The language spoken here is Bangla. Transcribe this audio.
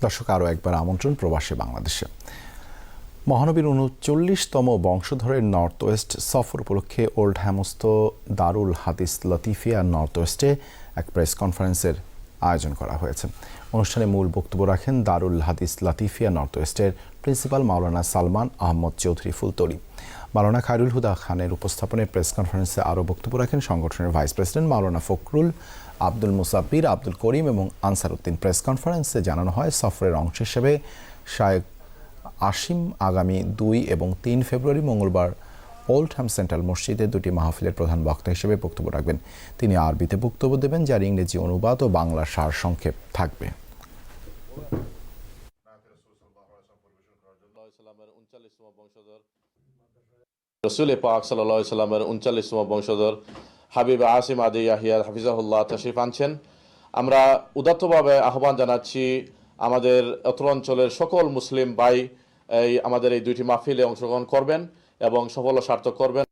দর্শক, আরও একবার আমন্ত্রণ প্রবাসী বাংলাদেশে। মহানবীর ৩৯তম বংশধরের নর্থ ওয়েস্ট সফর উপলক্ষে ওল্ড হ্যামস্ত দারুল হাদিস লতিফিয়া নর্থ ওয়েস্টে এক প্রেস কনফারেন্সের আয়োজন করা হয়েছে। অনুষ্ঠানে মূল বক্তব্য রাখেন দারুল হাদিস লতিফিয়া নর্থ ওয়েস্টের প্রিন্সিপাল মাওলানা সালমান আহমদ চৌধুরী ফুলতলি। মাওলানা খায়রুল হুদা খানের উপস্থাপনে প্রেস কনফারেন্সে আরও বক্তব্য রাখেন সংগঠনের ভাইস প্রেসিডেন্ট মাওলানা ফখরুল, আব্দুল মুসাব্বির, আব্দুল করিম এবং আনসার উদ্দিন। প্রেস কনফারেন্সে জানানো হয়, সফরের অংশ হিসেবে শায়েখ আসিম আগামী ২ এবং ৩ ফেব্রুয়ারি মঙ্গলবার ওল্ডহ্যাম সেন্ট্রাল মসজিদে দুটি মাহফিলের প্রধান বক্তা হিসেবে বক্তব্য রাখবেন। তিনি আরবিতে বক্তব্য দেবেন, যার ইংরেজি অনুবাদ ও বাংলা সারসংক্ষেপ থাকবে। রসুল পাক সাল্লাল্লাহু আলাইহি সাল্লামের ৩৯তম বংশধর হাবিব আসিম আদি ইয়াহিয়া হাফিজাহুল্লাহ তাশরিফ আনছেন। আমরা উদাত্তভাবে আহ্বান জানাচ্ছি আমাদের অত্র অঞ্চলের সকল মুসলিম ভাই আমাদের এই দুইটি মাহফিলে অংশগ্রহণ করবেন এবং সফল ও সার্থক করবেন।